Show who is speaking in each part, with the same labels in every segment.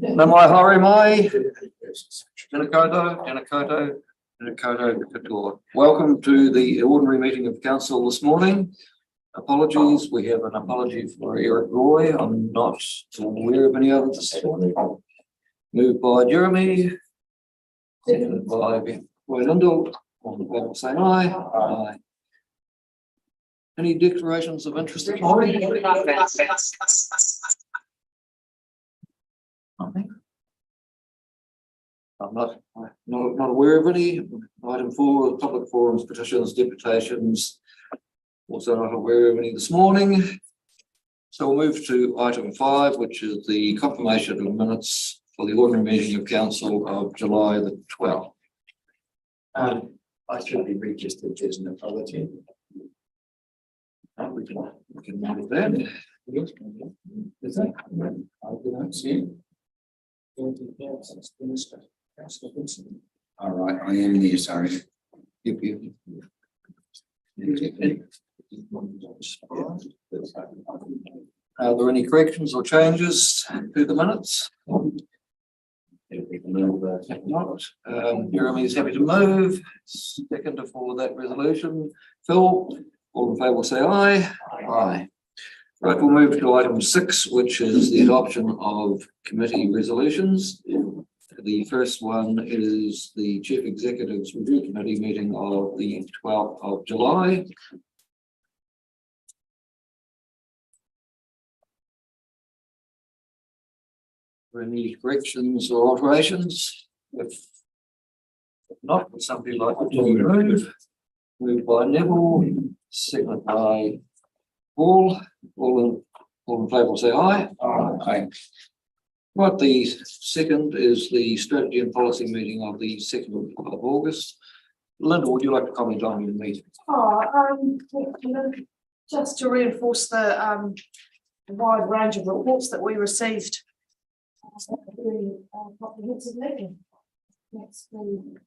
Speaker 1: Namai Haere Mai, Tēnā koutou katoa. Welcome to the ordinary meeting of council this morning. Apologies, we have an apology for Eric Roy. I'm not aware of any others this morning. Moved by Jeremy, seconded by Roy Lindell. On the panel saying aye. Aye. Any declarations of interest this morning? Nothing. I'm not aware of any. Item 4, public forums, petitions, deputations. Also not aware of any this morning. So we'll move to item 5, which is the confirmation of minutes for the ordinary meeting of council of July the 12th.
Speaker 2: I should be registered as an apology.
Speaker 1: We can manage that.
Speaker 2: Is that? I don't see. All right, I am there, sorry.
Speaker 1: Yep. Are there any corrections or changes to the minutes? If not, Jeremy is happy to move. Second for that resolution. Phil, all in favour say aye. Aye. Right, we'll move to item 6, which is the adoption of committee resolutions. The first one is the Chief Executive's Review Committee meeting of the 12th of July. Any corrections or alterations? If not, would somebody like to move? Moved by Neville, seconded by Paul. All in favour say aye.
Speaker 2: Aye.
Speaker 1: Right, the second is the strategy and policy meeting of the 2nd of August. Linda, would you like to comment on your meeting?
Speaker 3: Just to reinforce the wide range of reports that we received. Really comprehensive meeting. It's been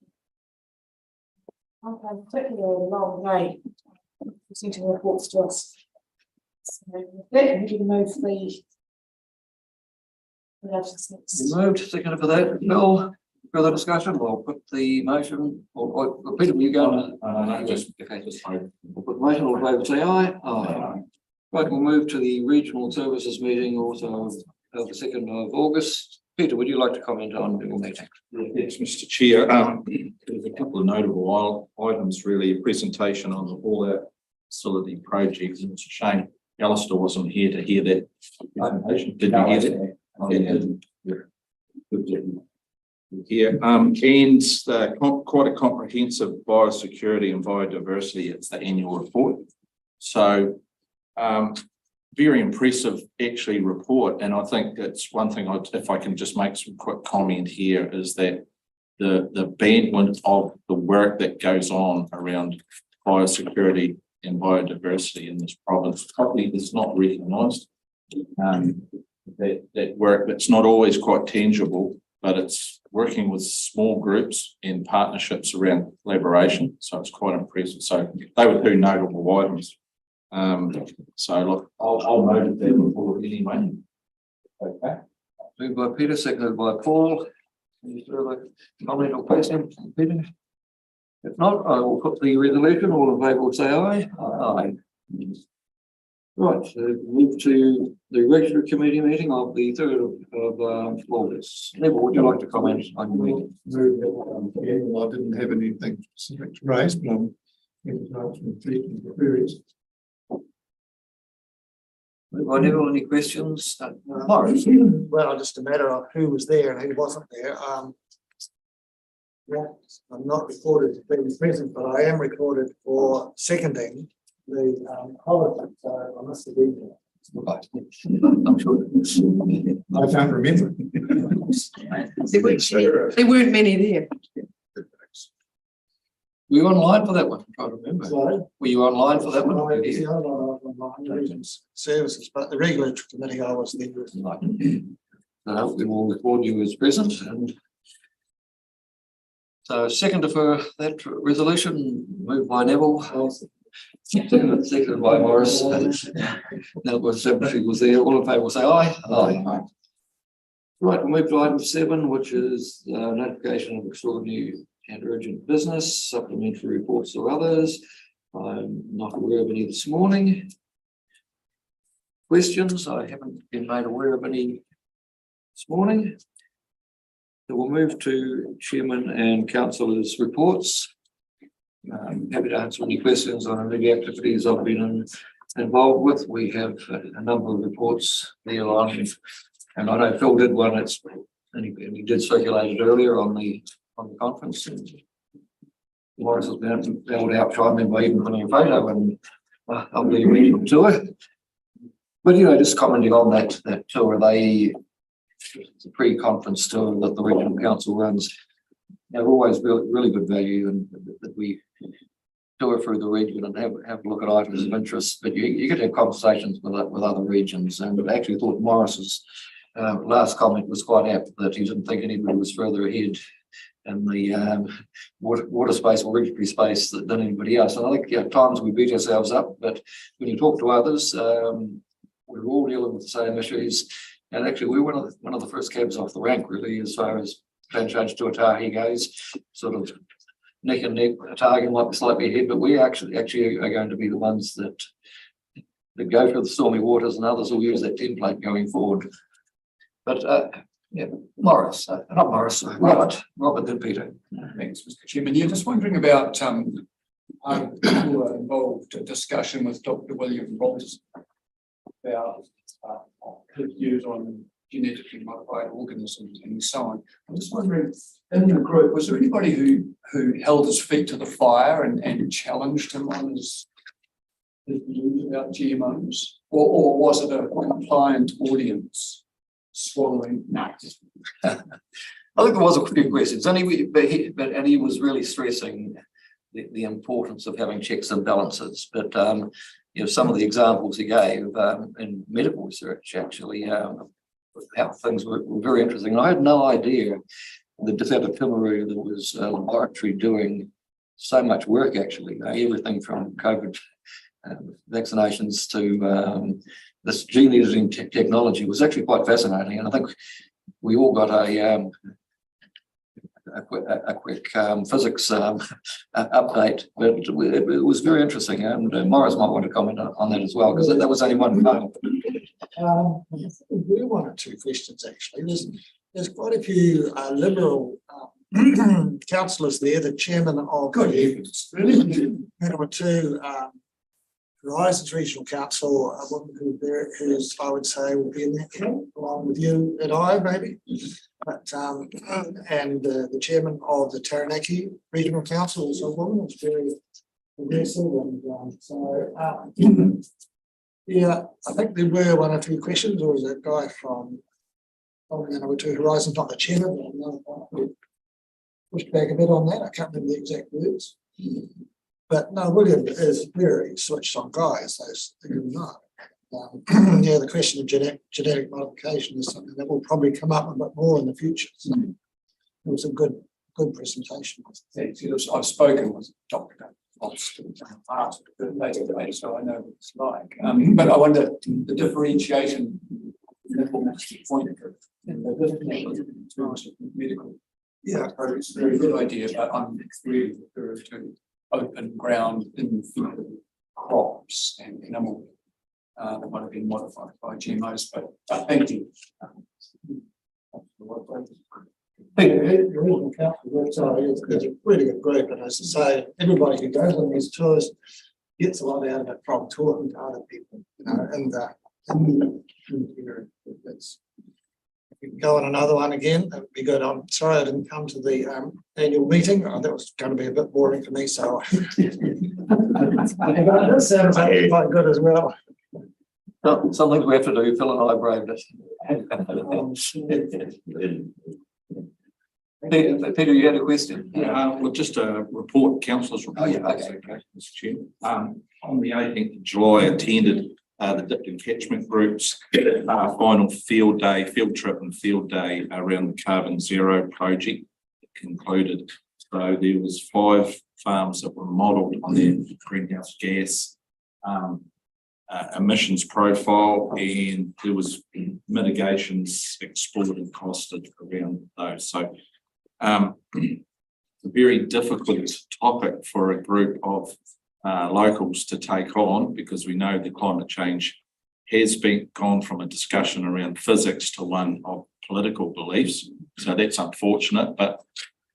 Speaker 3: particularly a long day presenting reports to us. So then we can move the
Speaker 1: Moved, seconded for that. Bill, further discussion? We'll put the motion, or Peter, will you go? We'll put the motion, all in favour say aye. Aye. Right, we'll move to the regional services meeting also of the 2nd of August. Peter, would you like to comment on your meeting?
Speaker 4: Yes, Mr. Chair. There's a couple of notable items, really. A presentation on all our facility projects. And it's a shame Alistair wasn't here to hear that presentation. Did you hear that? Here, and quite a comprehensive biosecurity and biodiversity. It's the annual report. So, very impressive actually report, and I think it's one thing. If I can just make some quick comment here, is that the bandwidth of the work that goes on around biosecurity and biodiversity in this province probably is not recognised. That work that's not always quite tangible, but it's working with small groups and partnerships around collaboration. So it's quite impressive. So they were 2 notable items. So look, I'll note that report anyway. Okay.
Speaker 1: Moved by Peter, seconded by Paul. Any further comment or question, Peter? If not, I will put the resolution. All in favour will say aye. Aye. Right, so move to the regular committee meeting of the 3rd of August. Neville, would you like to comment on your meeting?
Speaker 5: I didn't have anything specific to raise, but I'm queries.
Speaker 1: Neville, any questions?
Speaker 6: Well, just a matter of who was there and who wasn't there. Yeah, I'm not recorded as being present, but I am recorded for seconding the holiday, so I must have been there.
Speaker 1: Right. I'm sure.
Speaker 5: I can't remember.
Speaker 3: there weren't many there.
Speaker 1: Were you online for that one? I'm trying to remember.
Speaker 6: Sorry?
Speaker 1: Were you online for that one?
Speaker 6: Online services, but the regulatory committee I was there.
Speaker 1: Right. We will record you as present. And so second for that resolution, moved by Neville. Seconded by Morris. That was everybody was there. All in favour will say aye. Aye. Right, we'll move to item 7, which is notification of extraordinary and urgent business, supplementary reports or others. I'm not aware of any this morning. Questions? I haven't been made aware of any this morning. So we'll move to Chairman and Councillors' reports. Happy to answer any questions on any of the activities I've been involved with. We have a number of reports there on, and I know Phil did one. And he did circulate it earlier on the conference. And Morris has been able to outshine me by even putting a photo and of the regional tour. But just commenting on that tour, it's a pre-conference tour that the regional council runs. They're always really good value, and that we tour through the region and have a look at items of interest. But you get to have conversations with other regions, and I actually thought Morris's last comment was quite apt, that he didn't think anybody was further ahead in the water space or regulatory space than anybody else. And I think at times we beat ourselves up, but when you talk to others, we're all dealing with the same issues. And actually, we're one of the first cabs off the rank, really, as far as Clanchurch to Otahi goes. Sort of neck and neck. Otahi might be slightly ahead, but we actually are going to be the ones that go for the stormy waters, and others will use that template going forward. But Morris, not Morris, Robert, then Peter.
Speaker 7: Thanks, Mr. Chairman. Yeah, just wondering about you were involved in discussion with Dr. William Rolls about his views on genetically modified organisms and so on. I'm just wondering, in your group, was there anybody who held his feet to the fire and challenged him on his views about GMOs, or was it a compliant audience swallowing nuts?
Speaker 1: I think there was a few questions, and he was really stressing the importance of having checks and balances. But some of the examples he gave in medical research, actually, how things were very interesting. And I had no idea that just out of Timaru there was a laboratory doing so much work, actually. Everything from COVID vaccinations to this gene editing technology was actually quite fascinating. And I think we all got a quick physics update, but it was very interesting. And Morris might want to comment on that as well, because that was only one part.
Speaker 6: We one or two questions actually. There's quite a few Liberal councillors there. The chairman of number 2 Horizons Regional Council, a woman who's I would say will be in that camp, along with you and I maybe. But and the chairman of the Taranaki Regional Council is a woman. It's very progressive, and yeah, I think there were one or two questions. Or was a guy from number 2 Horizons, not the chairman, but another one who pushed back a bit on that. I can't remember the exact words. But no, William is very switched on guy, so you're not. Yeah, the question of genetic modification is something that will probably come up a bit more in the future. So it was a good presentation.
Speaker 7: Thanks. I've spoken with Dr. Austin past, so I know what it's like. But I wonder the differentiation point in terms of medical. Yeah, it's a very good idea, but I'm really referring to open ground in crops and animal that might have been modified by GMOs. But thank you.
Speaker 6: It's a really good group, and as I say, everybody who goes on these tours gets a lot out of it from talking to other people, in the area. If we can go on another one again, that would be good. I'm sorry I didn't come to the annual meeting. That was going to be a bit boring for me, so that sounds quite good as well.
Speaker 1: Some things we have to do. Phil and I braved it. Peter, you had a question?
Speaker 4: Well, just a report, councillors report.
Speaker 1: Oh, yeah, okay.
Speaker 4: Mr. Chair. On the 18th of July, attended the Dipton Catchment Group's final field trip and field day around the Carbon Zero project. It concluded. So there was 5 farms that were modelled on their greenhouse gas emissions profile, and there was mitigations explored and costed around those. So a very difficult topic for a group of locals to take on, because we know the climate change has gone from a discussion around physics to one of political beliefs. So that's unfortunate, but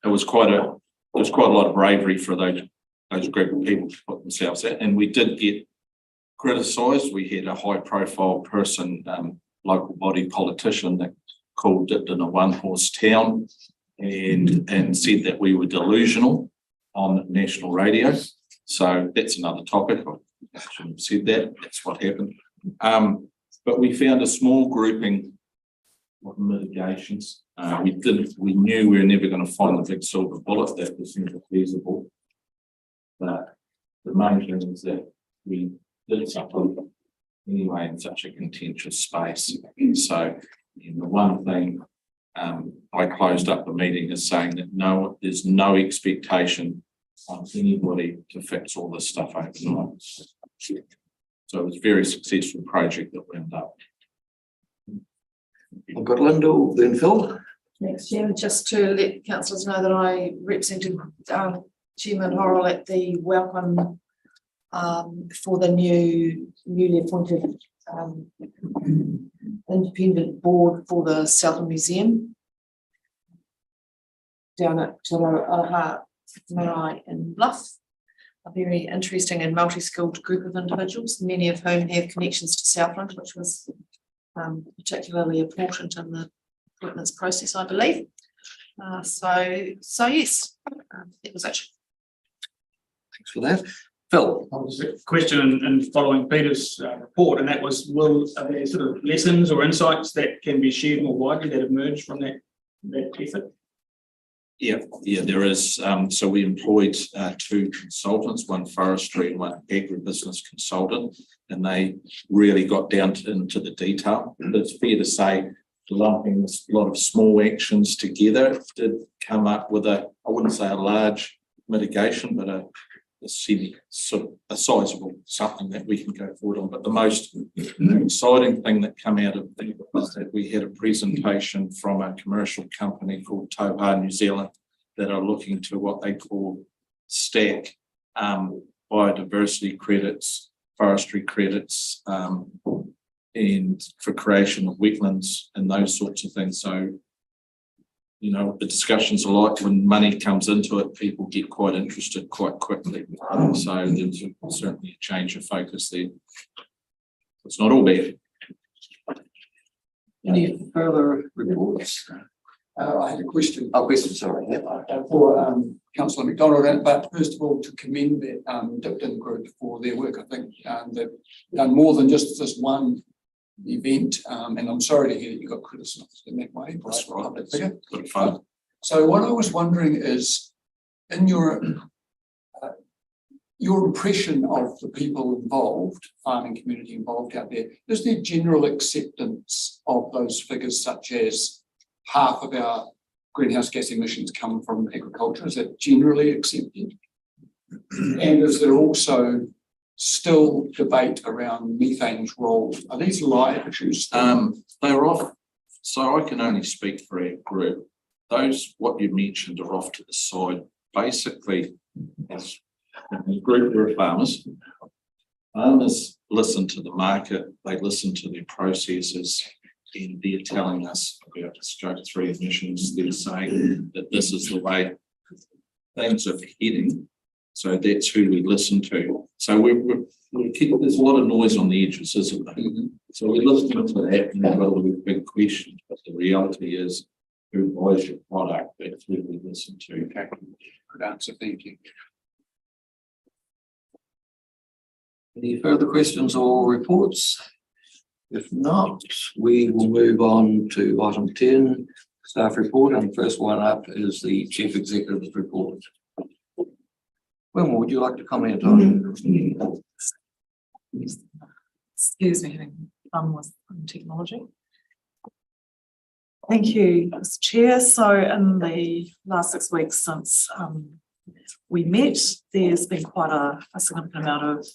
Speaker 4: it was quite a lot of bravery for those group of people to put themselves out. And we did get criticised. We had a high profile person, local body politician, that called it in a one-horse town and said that we were delusional on national radio. So that's another topic. I shouldn't have said that. That's what happened. But we found a small grouping of mitigations. We knew we were never going to find the big silver bullet that was never feasible. But the main thing is that we did something anyway in such a contentious space. So the one thing I closed up the meeting is saying that there's no expectation on anybody to fix all this stuff overnight. So it was a very successful project that went up.
Speaker 1: I've got Lyndall, then Phil.
Speaker 3: Thanks, Chairman. Just to let councillors know that I represented Chairman Horrell at the welcome for the newly appointed independent board for the Southern Museum down at Te Aroha Marae in Bluff. A very interesting and multi-skilled group of individuals, many of whom have connections to Southland, which was particularly important in the appointments process, I believe. So yes, it was actually.
Speaker 1: Thanks for that. Phil.
Speaker 8: Question and following Peter's report, and that was, are there sort of lessons or insights that can be shared more widely that emerged from that effort?
Speaker 4: Yeah, there is. So we employed two consultants, one forestry and one agribusiness consultant, and they really got down into the detail. But it's fair to say, lumping a lot of small actions together did come up with I wouldn't say a large mitigation, but a sizable something that we can go forward on. But the most exciting thing that came out of that was that we had a presentation from a commercial company called Tauha New Zealand that are looking to what they call stack biodiversity credits, forestry credits, and for creation of wetlands and those sorts of things. So, you know, the discussions are like when money comes into it, people get quite interested quite quickly. So there's certainly a change of focus there. It's not all bad.
Speaker 1: Any further reports?
Speaker 7: I had a question.
Speaker 1: Question, sorry. Yeah.
Speaker 7: For Councillor McDonald, but first of all, to commend the Dipton Group for their work. I think they've done more than just this one event, and I'm sorry to hear that you got criticised in that way.
Speaker 4: That's right.
Speaker 7: Public figure.
Speaker 4: Good fun.
Speaker 7: So what I was wondering is, in your impression of the people involved, farming community involved out there, is there general acceptance of those figures, such as half of our greenhouse gas emissions come from agriculture? Is that generally accepted? And is there also still debate around methane's role? Are these live issues?
Speaker 4: They're off. So I can only speak for our group. Those, what you mentioned, are off to the side. Basically, as a group, we're farmers. Farmers listen to the market, they listen to their processes, and they're telling us about Scope 3 emissions. They're saying that this is the way things are heading. So that's who we listen to. So there's a lot of noise on the edges, isn't there? Mm-hmm. So we listen to that and we've got a little big questions, but the reality is, who buys your product? That's who we listen to.
Speaker 7: Okay. Good answer, thank you.
Speaker 1: Any further questions or reports? If not, we will move on to item 10, staff report, and the first one up is the Chief Executive's report. Wilma, would you like to comment on?
Speaker 9: Excuse me, having fun with technology. Thank you, Mr. Chair. So in the last 6 weeks since we met, there's been quite a significant amount of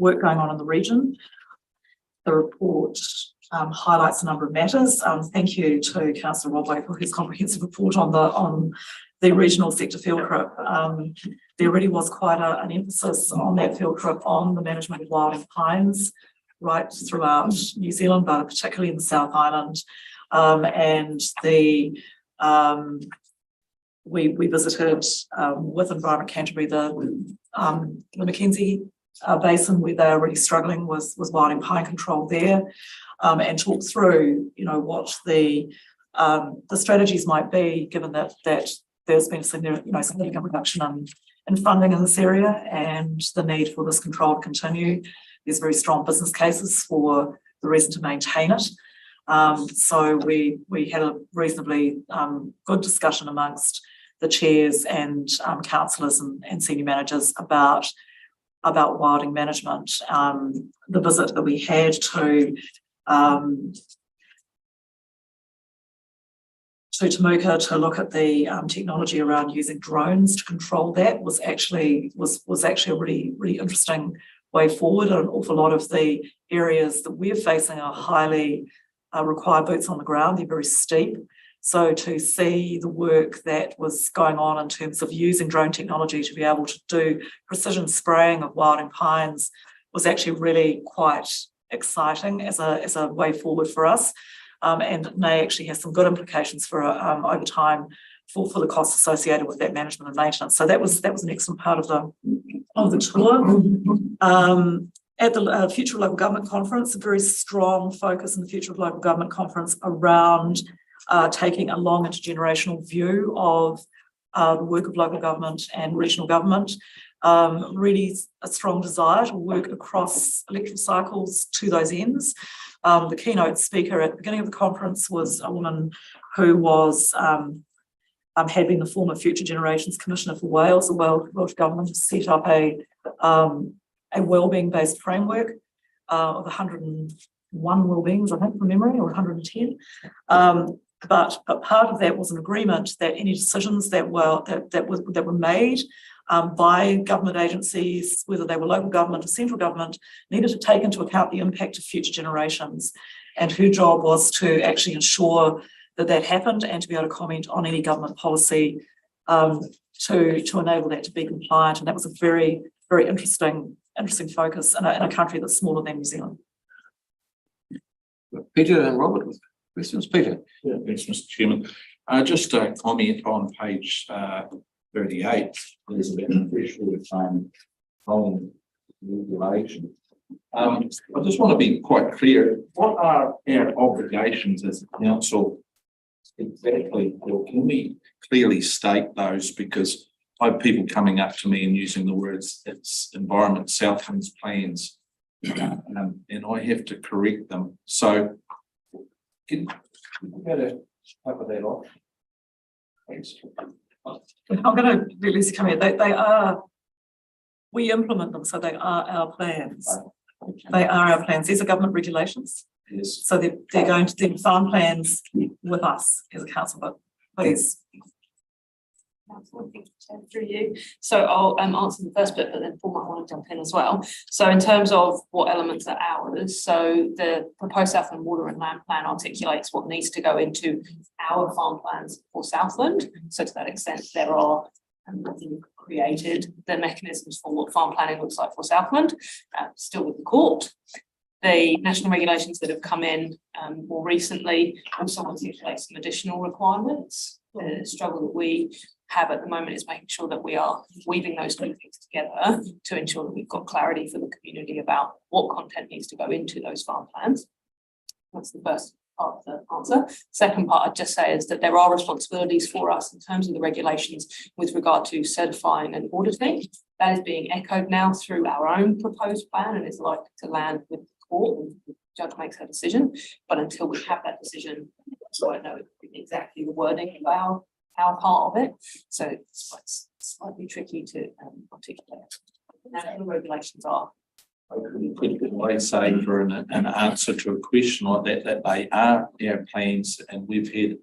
Speaker 9: work going on in the region. The report highlights a number of matters. Thank you to Councillor Rodway for his comprehensive report on the regional sector field trip. There really was quite an emphasis on that field trip on the management of wilding pines right throughout New Zealand, but particularly in the South Island. And we visited with Environment Canterbury the Mackenzie Basin, where they are really struggling with wilding pine control there, and talk through, what the strategies might be, given that there's been a significant reduction in funding in this area and the need for this control to continue. There's very strong business cases for the reason to maintain it. So we had a reasonably good discussion amongst the chairs and councillors and senior managers about wilding management. The visit that we had to Temuka to look at the technology around using drones to control that was actually a really interesting way forward. An awful lot of the areas that we're facing are highly require boots on the ground. They're very steep. So to see the work that was going on in terms of using drone technology to be able to do precision spraying of wilding pines was actually really quite exciting as a way forward for us. And it may actually have some good implications for over time for the costs associated with that management and maintenance. So that was an excellent part of the tour. At the Future of Local Government Conference, a very strong focus in the Future of Local Government Conference around taking a long intergenerational view of the work of local government and regional government. Really a strong desire to work across electoral cycles to those ends. The keynote speaker at the beginning of the conference was a woman who was had been the former Future Generations Commissioner for Wales. The Welsh Government has set up a wellbeing based framework of 101 wellbeings, I think, from memory, or 110. But part of that was an agreement that any decisions that were made by government agencies, whether they were local government or central government, needed to take into account the impact of future generations. And her job was to actually ensure that happened and to be able to comment on any government policy to enable that to be compliant. And that was a very, very interesting focus in a country that's smaller than New Zealand.
Speaker 1: Peter and Robert with questions. Peter.
Speaker 4: Yeah, thanks, Mr. Chairman. Just a comment on page 38. There's about a threshold home regulation. I just want to be quite clear. What are our obligations as a council exactly? Or can we clearly state those? Because I have people coming up to me and using the words it's Environment Southlands plans, and I have to correct them. So can you go to cover that off? Thanks.
Speaker 9: I'm going to be Lucy come here. We implement them, so they are our plans. They are our plans. These are government regulations.
Speaker 4: Yes.
Speaker 9: So they're going to do farm plans with us as a council, but please.
Speaker 10: Through you. So I'll answer the first bit, but then Paul might want to jump in as well. So in terms of what elements are ours, so the proposed Southland Water and Land Plan articulates what needs to go into our farm plans for Southland. So to that extent, there are created the mechanisms for what farm planning looks like for Southland, still with the court. The national regulations that have come in more recently also articulate some additional requirements. The struggle that we have at the moment is making sure that we are weaving those two things together to ensure that we've got clarity for the community about what content needs to go into those farm plans. That's the first part of the answer. Second part I'd just say is that there are responsibilities for us in terms of the regulations with regard to certifying and auditing. That is being echoed now through our own proposed plan and is likely to land with the court and the judge makes her decision. But until we have that decision, so I know exactly the wording of our part of it. So it's slightly tricky to articulate. National regulations are.
Speaker 4: I say for an answer to a question like that they are our plans and we've had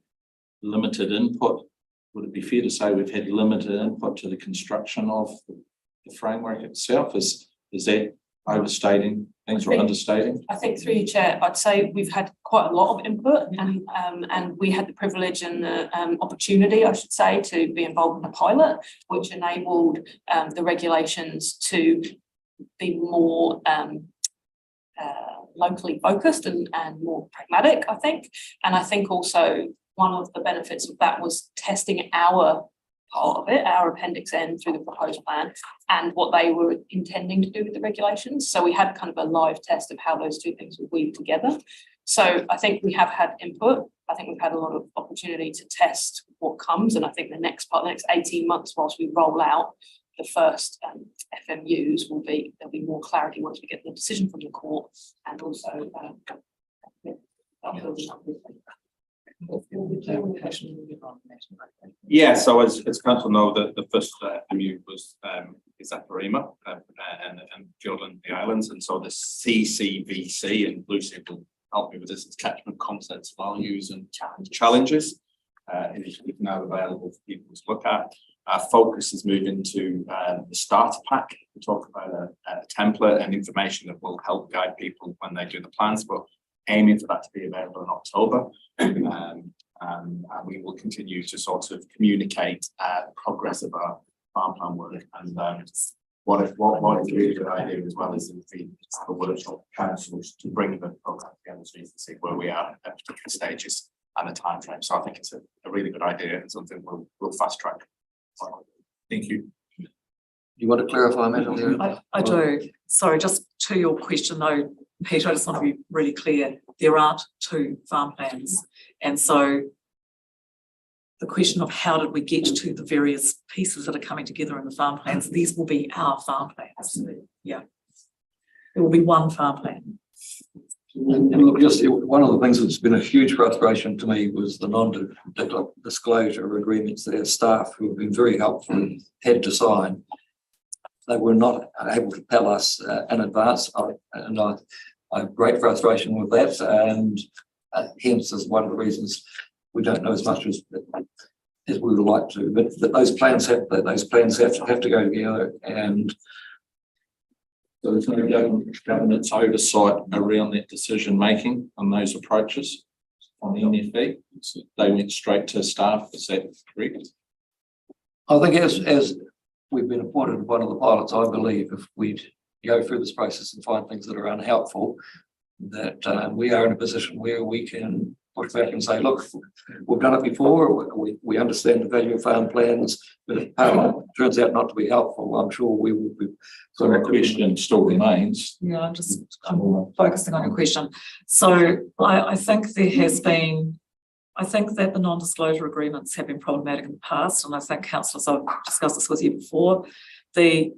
Speaker 4: limited input. Would it be fair to say we've had limited input to the construction of the framework itself? Is that overstating things or
Speaker 10: think-
Speaker 4: understating?
Speaker 10: I think through your chair, I'd say we've had quite a lot of input and we had the privilege and the opportunity, I should say, to be involved in a pilot, which enabled the regulations to be more locally focused and more pragmatic, I think. And I think also one of the benefits of that was testing our part of it, our Appendix N through the proposed plan and what they were intending to do with the regulations. So we had kind of a live test of how those two things would weave together. So I think we have had input. I think we've had a lot of opportunity to test what comes. And I think the next 18 months, whilst we roll out the first FMUs, there'll be more clarity once we get the decision from the court and also
Speaker 4: Yeah, so as council know, the first FMU was is at Arima and Fiordland, the islands, and so the CCVC, and Lucy will help me with this, it's catchment concepts, values and challenges. Initiative now available for people to look at. Our focus is moving to the starter pack. We talk about a template and information that will help guide people when they do the plans, but aiming for that to be available in October. And we will continue to sort of communicate progress of our farm plan work. And what is a really good idea as well is the workshop councils to bring the program together so you can see where we are at particular stages and the time frame. So I think it's a really good idea and something we'll fast track. Thank you.
Speaker 1: You want to clarify, Madam Lear?
Speaker 9: I do. Sorry, just to your question though, Peter, I just want to be really clear. There aren't two farm plans. And so the question of how did we get to the various pieces that are coming together in the farm plans, these will be our farm plans. Yeah. There will be one farm plan.
Speaker 1: And look, just one of the things that's been a huge frustration to me was the non-disclosure agreements that our staff, who have been very helpful, had to sign. They were not able to tell us in advance, and I have great frustration with that, and hence is one of the reasons we don't know as much as we would like to. But those plans have to go together, and
Speaker 4: So there's no governance oversight around that decision making on those approaches on the NFB. They went straight to staff. Is that correct?
Speaker 1: I think as we've been appointed one of the pilots, I believe if we go through this process and find things that are unhelpful, that we are in a position where we can push back and say, look, we've done it before, we understand the value of farm plans, but if Parliament turns out not to be helpful, I'm sure we will be.
Speaker 4: So the question still remains.
Speaker 9: Yeah, I'm focusing on your question. So I think there has been, I think that the non-disclosure agreements have been problematic in the past, and I think councillors, I've discussed this with you before. The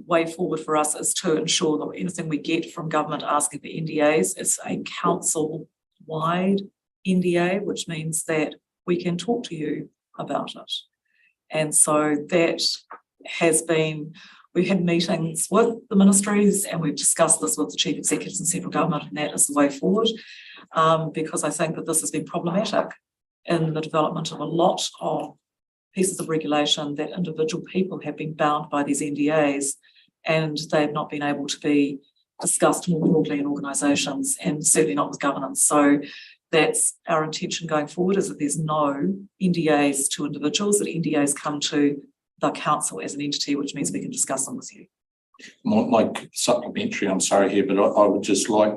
Speaker 9: way forward for us is to ensure that anything we get from government asking for NDAs is a council-wide NDA, which means that we can talk to you about it. And so that has been, we've had meetings with the ministries and we've discussed this with the chief executives and central government, and that is the way forward, because I think that this has been problematic in the development of a lot of pieces of regulation that individual people have been bound by these NDAs, and they've not been able to be discussed more broadly in organisations, and certainly not with governance. So that's our intention going forward, is that there's no NDAs to individuals, that NDAs come to the council as an entity, which means we can discuss them with you.
Speaker 4: My supplementary, I'm sorry here, but I would just like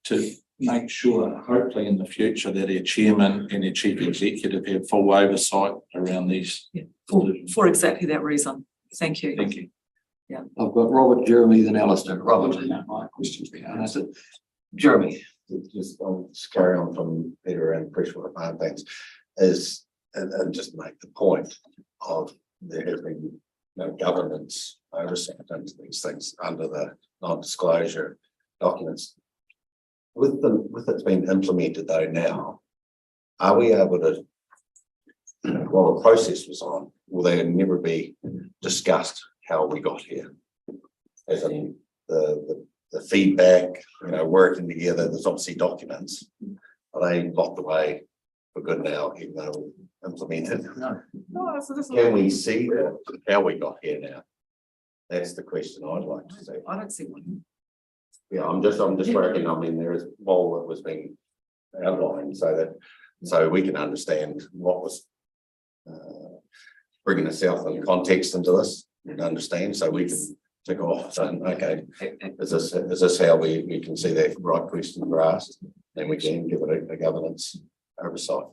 Speaker 4: to make sure, hopefully in the future, that our chairman and our chief executive have full oversight around these.
Speaker 9: Yeah, for exactly that reason. Thank you.
Speaker 4: Thank you.
Speaker 1: I've got Robert, Jeremy, then Alistair. Robert.
Speaker 2: My question's been
Speaker 1: And
Speaker 2: asked.
Speaker 1: that's it. Jeremy.
Speaker 2: I'll just carry on from Peter and freshwater farm things is, and just make the point of there has been no governance oversight into these things under the non-disclosure documents. With it's been implemented though now, are we able to, while the process was on, will there never be discussed how we got here? As in the feedback, working together, there's obviously documents. Are they locked away for good now, even though implemented?
Speaker 9: No, so this is
Speaker 2: Can we see how we got here now? That's the question I'd like to see.
Speaker 9: I don't see one.
Speaker 2: Yeah, I'm just working, I mean, there is role that was being outlined so we can understand what was bringing the South and context into this and understand, so we can tick off, saying, okay, is this how we can see that right question were asked? Then we can give it a governance oversight.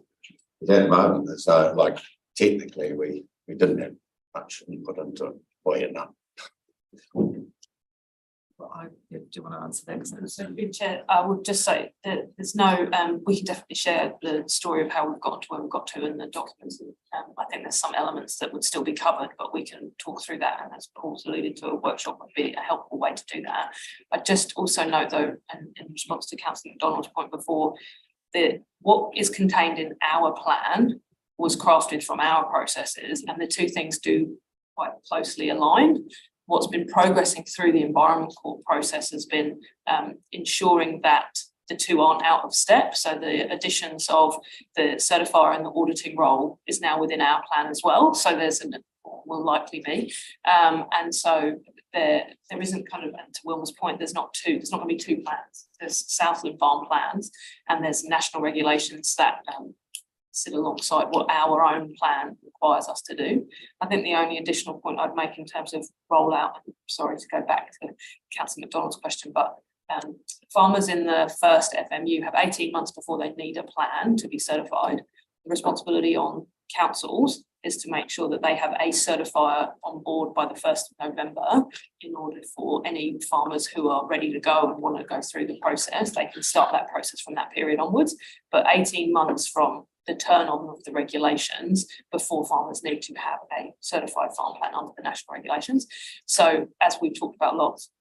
Speaker 2: At the moment, it's like technically we didn't have much input into it, well, yeah, none.
Speaker 9: Well, do you want to answer that? 'Cause
Speaker 10: So, Through Chair, I would just say that there's no, we can definitely share the story of how we've got to where we've got to in the documents. I think there's some elements that would still be covered, but we can talk through that, and as Paul's alluded to, a workshop would be a helpful way to do that. I just also note though, and in response to Councillor McDonald's point before, that what is contained in our plan was crafted from our processes, and the two things do quite closely align. What's been progressing through the Environment Court process has been ensuring that the two aren't out of step. So the additions of the certifier and the auditing role is now within our plan as well. So will likely be. And so there isn't kind of, and to Wilma's point, there's not going to be two plans. There's Southland Farm plans and there's national regulations that sit alongside what our own plan requires us to do. I think the only additional point I'd make in terms of rollout, sorry to go back to Councillor McDonald's question, but farmers in the first FMU have 18 months before they need a plan to be certified. The responsibility on councils is to make sure that they have a certifier on board by the 1st of November in order for any farmers who are ready to go and want to go through the process, they can start that process from that period onwards. But 18 months from the turn on of the regulations before farmers need to have a certified farm plan under the national regulations. So as we've talked about lots,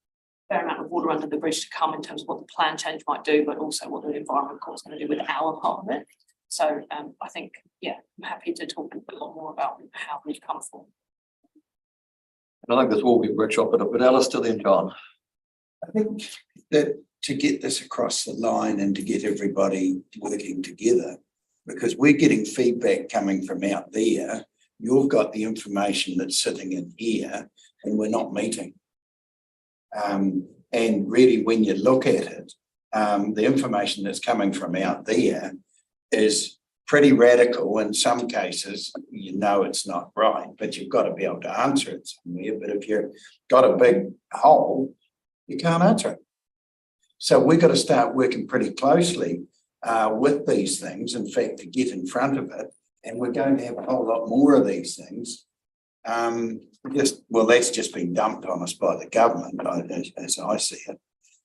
Speaker 10: fair amount of water under the bridge to come in terms of what the plan change might do, but also what the Environment Court is going to do with our part of it. So I think, yeah, I'm happy to talk a lot more about how we've come forward.
Speaker 1: And I think this will be workshop, but Alistair then John.
Speaker 11: I think that to get this across the line and to get everybody working together, because we're getting feedback coming from out there, you've got the information that's sitting in here and we're not meeting. And really when you look at it, the information that's coming from out there is pretty radical. In some cases, you know it's not right, but you've got to be able to answer it somewhere. But if you've got a big hole, you can't answer it. So we've got to start working pretty closely with these things, in fact, to get in front of it. And we're going to have a whole lot more of these things. That's just been dumped on us by the government, as I see it.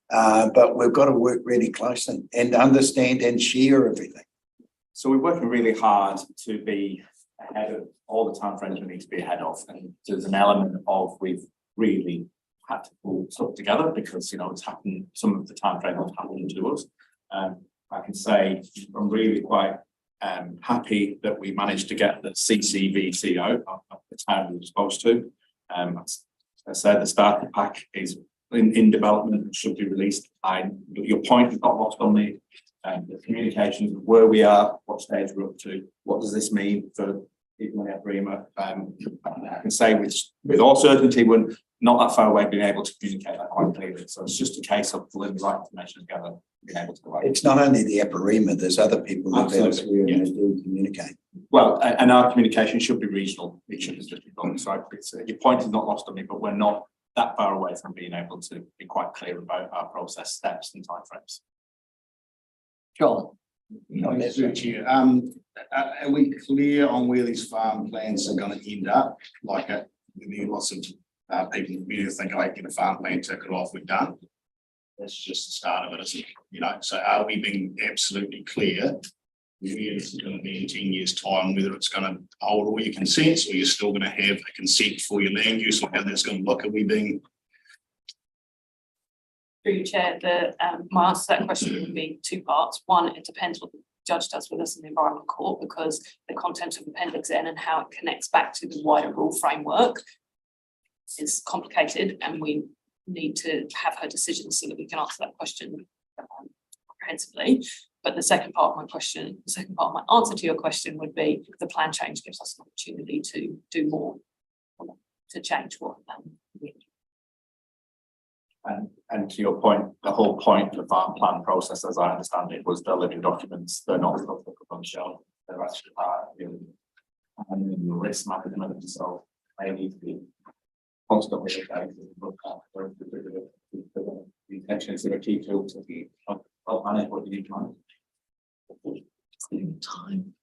Speaker 11: But we've got to work really closely and understand and share everything.
Speaker 12: So we're working really hard to be ahead of all the timeframes we need to be ahead of. And there's an element of we've really had to pull stuff together because, it's happened, some of the timeframes have happened to us. I can say I'm really quite happy that we managed to get the CCVTO up the time we were supposed to. As I said, the starter pack is in development and should be released. Your point is not lost on me. The communications of where we are, what stage we're up to, what does this mean for people in Bremer? I can say with all certainty we're not that far away being able to communicate that quite clearly. So it's just a case of pulling the right information together, being able to go out.
Speaker 11: It's not only the Aparima, there's other people that elsewhere and they do communicate.
Speaker 12: Well, and our communication should be regional. It shouldn't just be long. So your point is not lost on me, but we're not that far away from being able to be quite clear about our process steps and timeframes.
Speaker 1: John.
Speaker 13: Are we clear on where these farm plans are going to end up? Like, lots of people in the community think, I get a farm plan, tick it off, we're done. That's just the start of it, isn't it? So are we being absolutely clear where this is going to be in 10 years' time, whether it's going to hold all your consents or you're still going to have a consent for your land use or how that's going to look? Are we being...
Speaker 10: Through your chair, my answer to that question would be two parts. One, it depends what the judge does with us in the Environment Court, because the content of Appendix N and how it connects back to the wider rule framework is complicated, and we need to have her decision so that we can answer that question comprehensively. But the second part of my answer to your question would be the plan change gives us an opportunity to do more, to change what we
Speaker 12: And to your point, the whole point of the farm plan process, as I understand it, was the living documents, they're not on shelf, they're actually part of the and then the risk management, so they need to be constantly updated and looked at for the intentions that are key tools to be help manage what you need to manage.
Speaker 3: Time.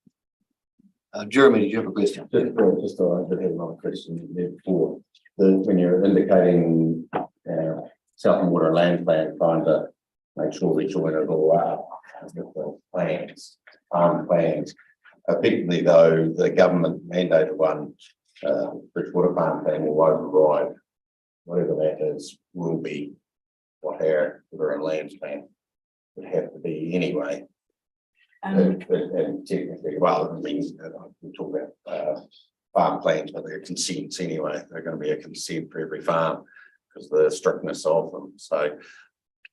Speaker 1: Jeremy, did you have a question?
Speaker 2: Just thought I did have another question there before. When you're indicating South and Water Land Plan, trying to make sure we join it all up with the plans, plans. Effectively, though, the government mandated one, Freshwater Farm Plan will override whatever that is, will be what our water and land plan would have to be anyway. And technically, well, I mean, we talk about farm plans, but they're consents anyway. They're going to be a consent for every farm because of the strictness of them. So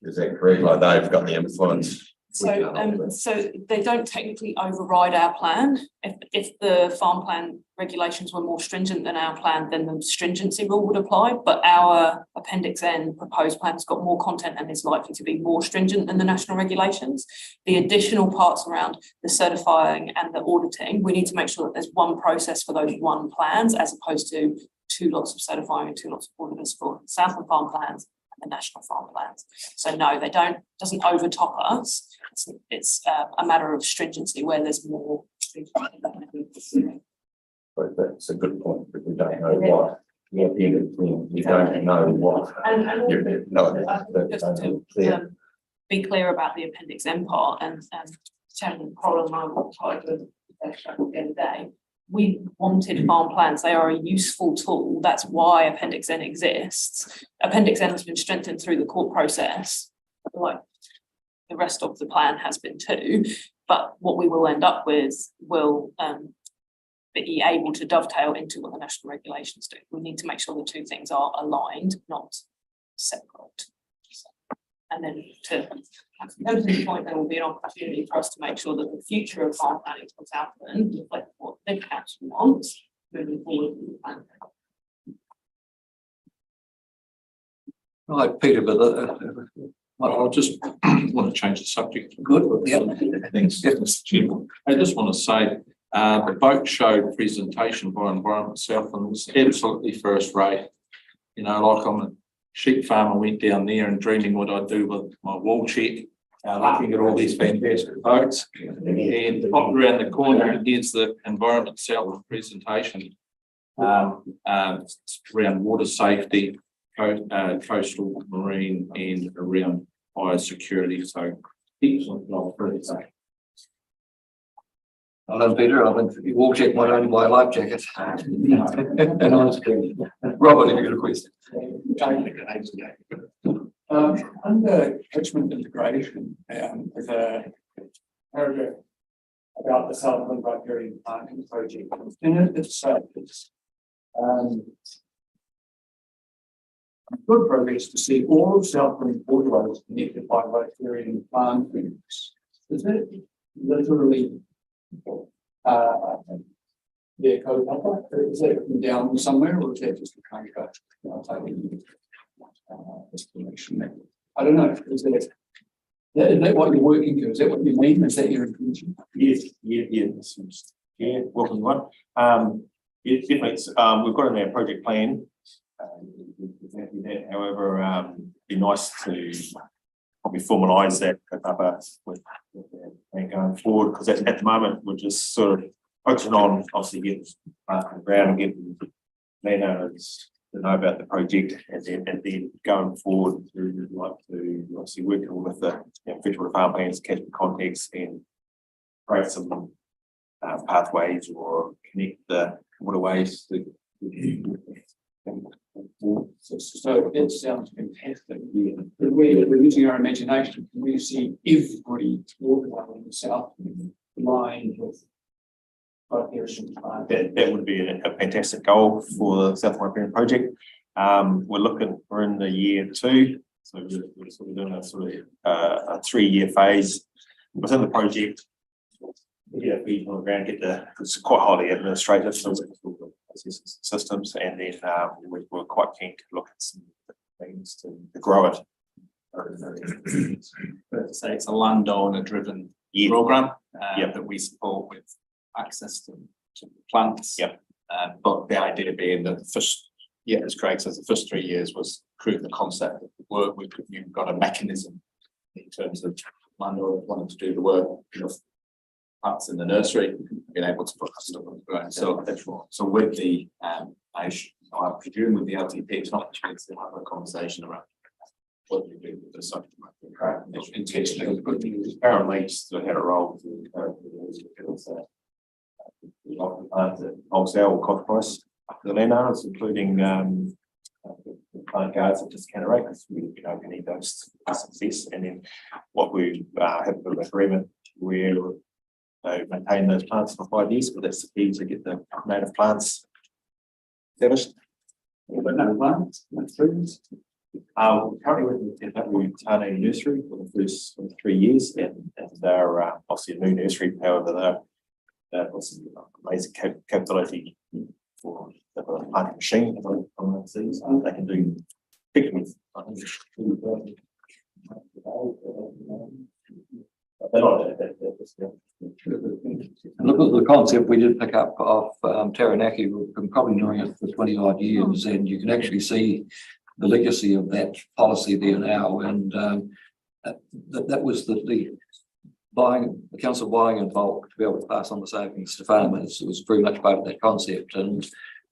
Speaker 2: is that correct? Like they've got the influence.
Speaker 10: So they don't technically override our plan. If the farm plan regulations were more stringent than our plan, then the stringency rule would apply. But our Appendix N proposed plan has got more content and is likely to be more stringent than the national regulations. The additional parts around the certifying and the auditing, we need to make sure that there's one process for those one plans as opposed to 2 lots of certifying and 2 lots of auditors for Southland farm plans and the national farm plans. So no, they doesn't overtop us. It's a matter of stringency where there's more.
Speaker 2: But that's a good point, but we don't know what. Yeah, we don't know what.
Speaker 10: Just to be clear about the Appendix N part and Chairman Crowell and I were tied with the other day. We wanted farm plans. They are a useful tool. That's why Appendix N exists. Appendix N has been strengthened through the court process, like the rest of the plan has been too. But what we will end up with will be able to dovetail into what the national regulations do. We need to make sure the two things are aligned, not separate. And then to the point, there will be an opportunity for us to make sure that the future of farm planning for Southland reflects what the council wants moving forward with the plan.
Speaker 1: Right, Peter, but
Speaker 4: I'll just want to change the subject.
Speaker 1: good, yeah.
Speaker 4: Thanks, Mr. Chairman. I just want to say, the boat show presentation by Environment Southland was absolutely first rate. You know, like I'm a sheep farmer, went down there and dreaming what I'd do with my wall check, looking at all these fantastic boats. And popped around the corner and here's the Environment Southland presentation. Around water safety, coastal marine and around biosecurity. So excellent job for it.
Speaker 1: Hello, Peter. I think you will check my own my life jacket. Robert, have you got a question?
Speaker 7: Under catchment integration, there's a paragraph about the Southland Riparian Planting Project. In it, it says, good progress to see all of Southland waterways connected by riparian plantings. Is that literally their code number? Is that written down somewhere, or is that just a kind of explanation? I don't know. Is that what you're working to? Is that what you mean? Is that your intention?
Speaker 12: Yes, yeah, welcome one. It's definitely, we've got in our project plan. Exactly that. However, be nice to probably formalise that with that going forward, because at the moment we're just sort of focusing on obviously getting the ground and getting landowners to know about the project, and then going forward we'd like to obviously work with the Freshwater Farm Plans, catchment context, and create some pathways or connect the waterways to.
Speaker 7: So it sounds fantastic. We're using our imagination. We see every waterway in the south lined with riparian plants.
Speaker 12: That would be a fantastic goal for the South Riparian project. We're in the year 2, so we're sort of doing a a 3-year phase within the project. Yeah, feet on the ground, it's quite highly administrative, so systems, and then we're quite keen to look at some things things to grow it. But to say it's a landowner driven program that we support with access to plants. But the idea being that the first, as Craig says, the first 3 years was proving the concept of the work. You've got a mechanism in terms of landlord wanting to do the work, plants in the nursery, being able to put that stuff on the ground. So with the I presume with the LTP, it's not a chance to have a conversation around what you do with the subject matter. Intentionally, apparently still had a role to wholesale cost price for the landowners, including the plant guards at just Canterbury, because we need those success. And then what we have an agreement where they maintain those plants for 5 years, but that's the key to get the native plants established. But no plants, no trees. Currently we're in that Tane nursery for the first 3 years, and they're obviously a new nursery. However, they're amazing capability for the planting machine. They can do picking.
Speaker 1: Look at the concept we did pick up off Taranaki. We've been probably doing it for 20 odd years, and you can actually see the legacy of that policy there now. And that was the council buying in bulk to be able to pass on the savings to farmers. It was very much part of that concept, and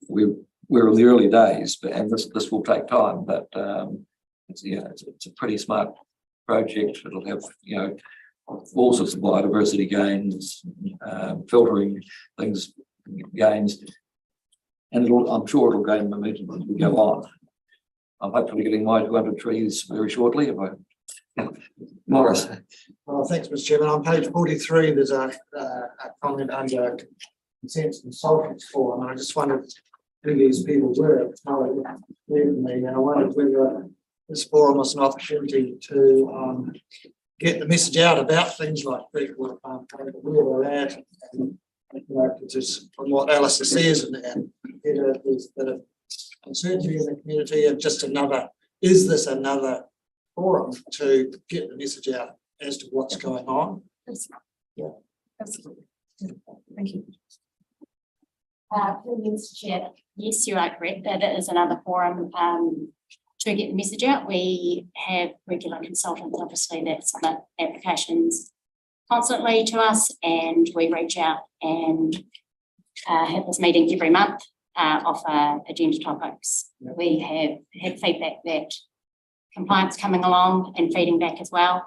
Speaker 1: we're in the early days, and this will take time. But it's a pretty smart project. It'll have all sorts of biodiversity gains, filtering things gains, and I'm sure it'll gain momentum as we go on. I'm hopefully getting my 200 trees very shortly. Morris.
Speaker 6: Well, thanks, Mr. Chairman. On page 43, there's a comment under consent consultants forum, and I just wondered who these people were. And I wondered whether this forum was an opportunity to get the message out about things like Freshwater Farm, where we're at, and just from what Alistair says, and there's a bit of uncertainty in the community, and just is this another forum to get the message out as to what's going on?
Speaker 9: Yeah, absolutely. Thank you.
Speaker 14: Mr. Chair, yes, you are correct. That is another forum to get the message out. We have regular consultants, obviously, that submit applications constantly to us, and we reach out and have this meeting every month off agenda topics. We have had feedback that compliance coming along and feeding back as well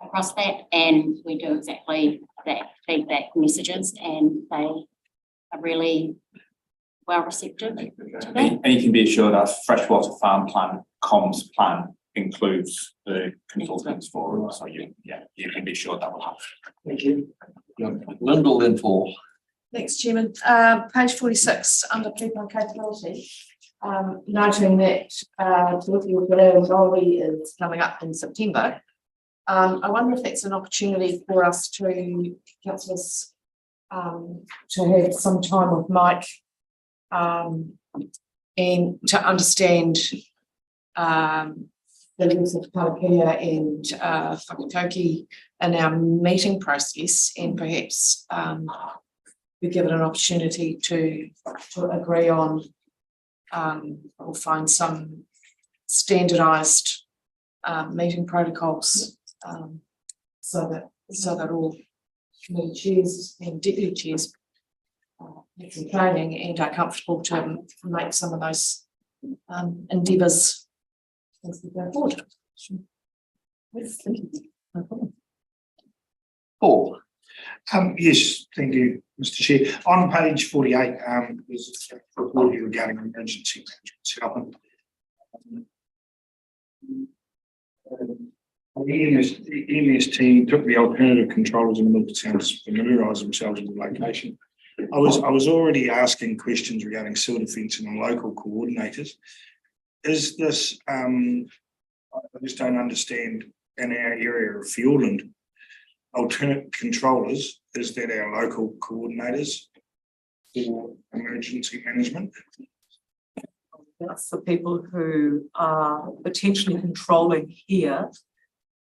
Speaker 14: across that, and we do exactly that, feedback messages, and they are really well receptive to that.
Speaker 12: And you can be assured our freshwater farm plan, comms plan includes the consultants for it. So you can be sure that will happen.
Speaker 6: Thank you.
Speaker 1: Lyndall then Paul.
Speaker 3: Thanks, Chairman. Page 46 under people and capability. Noting that delivery of Rowley is coming up in September. I wonder if that's an opportunity for us to, councillors, to have some time with Mike and to understand the use of Kalakia and Whakakoki in our meeting process, and perhaps be given an opportunity to agree on or find some standardised meeting protocols so that all committee chairs and deputy chairs have some training and are comfortable to make some of those endeavours as we go forward. Yes, thank you. No problem.
Speaker 1: Paul.
Speaker 15: Yes, thank you, Mr. Chair. On page 48, there's a report regarding emergency management settlement. The EMS team took the alternative controllers in the Milford Sound to familiarise themselves with the location. I was already asking questions regarding civil defence and local coordinators. Is this, I just don't understand, in our area of Fiordland, alternate controllers, is that our local coordinators for emergency management?
Speaker 9: That's the people who are potentially controlling here.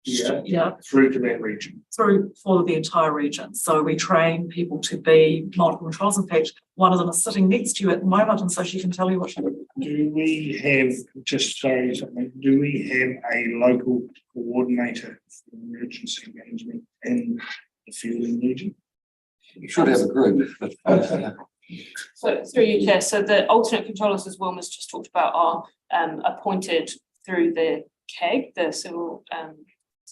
Speaker 9: Yeah,
Speaker 15: Through to that region.
Speaker 9: through for the entire region. So we train people to be multiple controls. In fact, one of them is sitting next to you at the moment, and so she can tell you what she would.
Speaker 15: Do we have, do we have a local coordinator for emergency management in the Fielding region?
Speaker 1: You should have a group, but.
Speaker 10: So through you, Chair, so the alternate controllers, as Wilma's just talked about, are appointed through the CAG, the Civil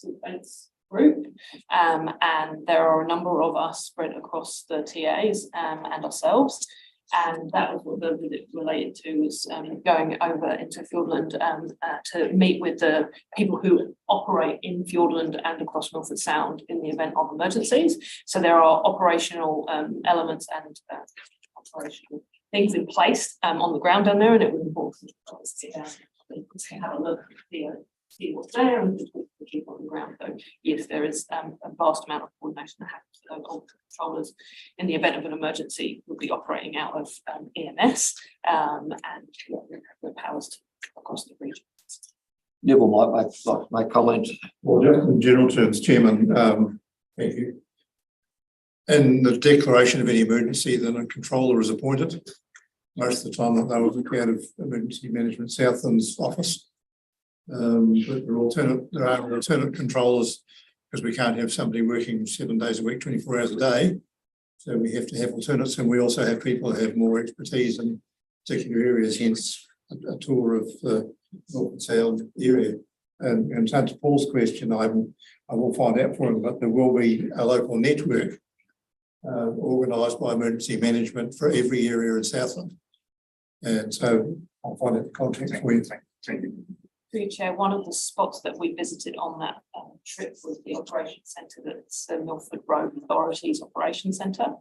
Speaker 10: Defence Group. And there are a number of us spread across the TAs and ourselves. And that was what the visit related to, was going over into Fiordland to meet with the people who operate in Fiordland and across Milford Sound in the event of emergencies. So there are operational elements and operational things in place on the ground down there, and it was important to have a look, see what's there and keep on the ground. So yes, there is a vast amount of coordination that happens with those alternate controllers in the event of an emergency. We'll be operating out of EMS and the powers across the region.
Speaker 1: Neville might make comment.
Speaker 5: Well, just in general terms, Chairman, thank you. In the declaration of any emergency, then a controller is appointed. Most of the time that they will look out of Emergency Management Southland's office. But there are alternate controllers, because we can't have somebody working 7 days a week, 24 hours a day. So we have to have alternates, and we also have people who have more expertise in particular areas, hence a tour of the Milford Sound area. And to Paul's question, I will find out for him, but there will be a local network organised by Emergency Management for every area in Southland. And so I'll find out the contact for you. Thank you.
Speaker 10: Through you, Chair, one of the spots that we visited on that trip was the operations centre, that's the Milford Road Authorities Operations Centre.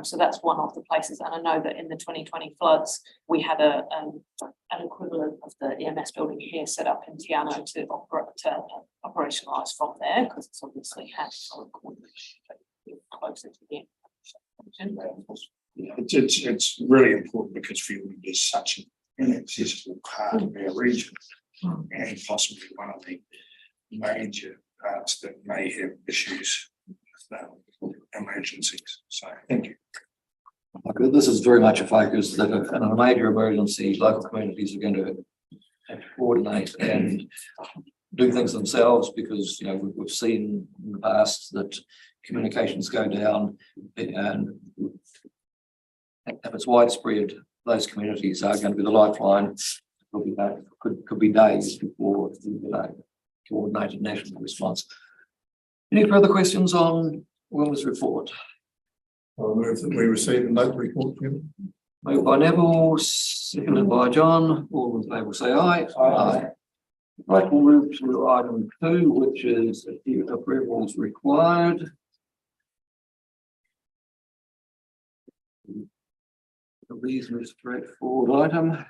Speaker 10: So that's one of the places, and I know that in the 2020 floods, we had an equivalent of the EMS building here set up in Tiano to operationalise from there, because it's obviously had solid coordination closer to the end.
Speaker 15: It's really important because Fielding is such an inaccessible part of our region, and possibly one of the major parts that may have issues with emergencies. So thank you.
Speaker 1: This is very much a focus that in a major emergency, local communities are going to have to coordinate and do things themselves, because we've seen in the past that communications go down, and if it's widespread, those communities are going to be the lifeline. Could be days before the coordinated national response. Any further questions on Wilma's report?
Speaker 5: I'll move that we receive and note the report, Chairman.
Speaker 1: Moved by Neville, seconded by John. All in favour say aye. Aye. Right, we'll move to item 2, which is approvals required. A reasonably straightforward item.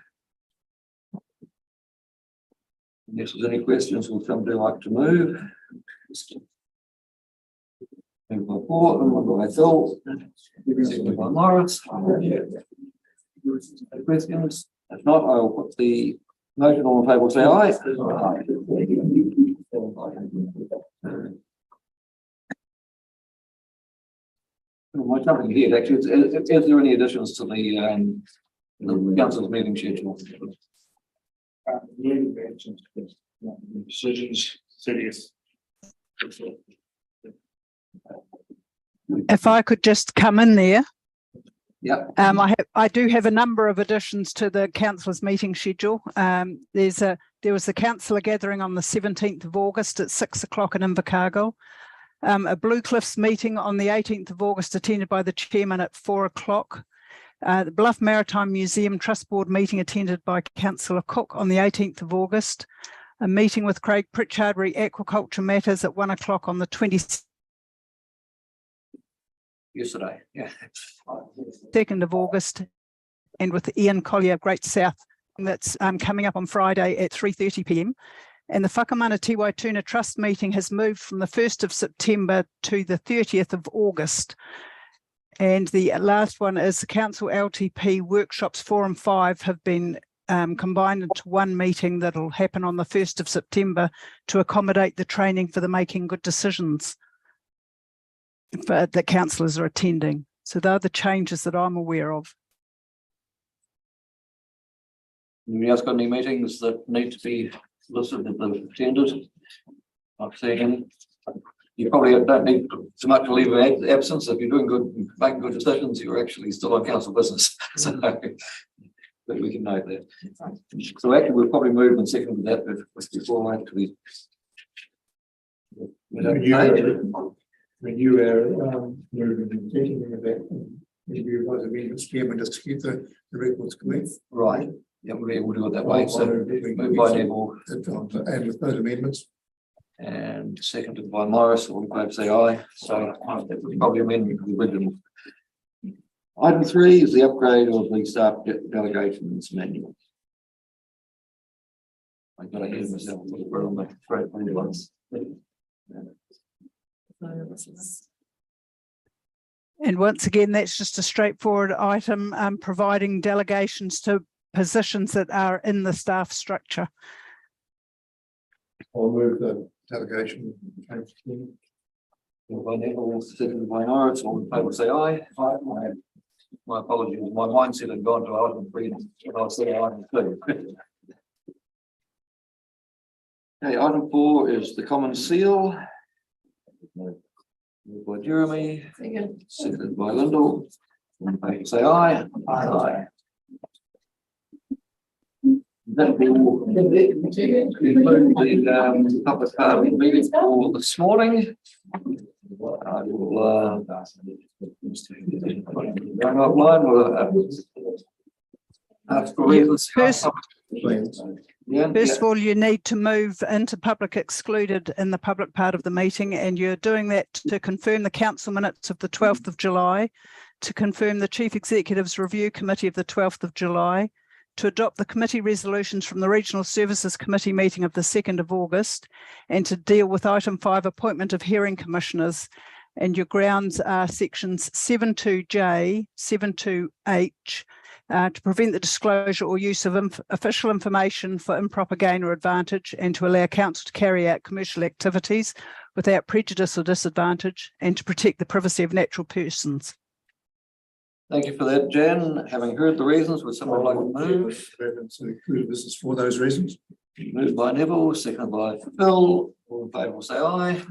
Speaker 1: Unless there's any questions, would somebody like to move? Moved by Paul, moved by Phil, seconded by Morris. Any questions? If not, I will put the motion on the table. Say aye. My jumping ahead, actually, is there any additions to the council's meeting schedule?
Speaker 15: Decisions 30th.
Speaker 16: If I could just come in there.
Speaker 1: Yeah.
Speaker 16: I do have a number of additions to the councillors' meeting schedule. There was the councillor gathering on the 17th of August at 6 o'clock in Invercargill. A Blue Cliffs meeting on the 18th of August attended by the chairman at 4 o'clock. The Bluff Maritime Museum Trust Board meeting attended by Councillor Cook on the 18th of August. A meeting with Craig Pritchard re Aquaculture Matters at 1 o'clock on the 22nd.
Speaker 1: Yesterday, yeah.
Speaker 16: 2nd of August, and with Ian Collier, Great South, that's coming up on Friday at 3:30 p.m. And the Whakamana Tiwai Tuna Trust meeting has moved from the 1st of September to the 30th of August. And the last one is the Council LTP Workshops 4 and 5 have been combined into one meeting that'll happen on the 1st of September to accommodate the training for the Making Good Decisions that councillors are attending. So they're the changes that I'm aware of.
Speaker 1: Anybody else got any meetings that need to be listed that they've attended? I've seen any. You probably don't need so much leave of absence. If you're doing good, making good decisions, you're actually still on council business. So but we can note that. So actually, we'll probably move and second that before actually.
Speaker 5: When you are moving and taking of that, maybe you guys have been chairman just to keep the records correct.
Speaker 1: Right. Yeah, we'll do it that way. So move by Neville.
Speaker 5: And with those amendments.
Speaker 1: And seconded by Morris, all in favour say aye. So that would probably amend the original. Item 3 is the upgrade of the staff delegations manual. I got to hear myself. We're on the thread once.
Speaker 16: And once again, that's just a straightforward item, providing delegations to positions that are in the staff structure.
Speaker 5: I'll move the delegation.
Speaker 1: By Neville, seconded by Norris, all in favour say aye. Aye. My apologies, my mindset had gone to item 3 when I was there item 2. Okay, item 4 is the common seal. Moved by Jeremy, seconded by Lyndall. All in favour say aye. Aye. That will conclude the public meeting for this morning. I will run offline. We'll ask for reasons.
Speaker 16: First of all, you need to move into public excluded in the public part of the meeting, and you're doing that to confirm the council minutes of the 12th of July, to confirm the Chief Executive's Review Committee of the 12th of July, to adopt the committee resolutions from the Regional Services Committee meeting of the 2nd of August, and to deal with item 5, appointment of hearing commissioners. And your grounds are sections 72J, 72H, to prevent the disclosure or use of official information for improper gain or advantage, and to allow council to carry out commercial activities without prejudice or disadvantage, and to protect the privacy of natural persons.
Speaker 1: Thank you for that, Jan. Having heard the reasons, would someone like to move?
Speaker 5: This is for those reasons.
Speaker 1: Moved by Neville, seconded by Phil. All in favour, say aye.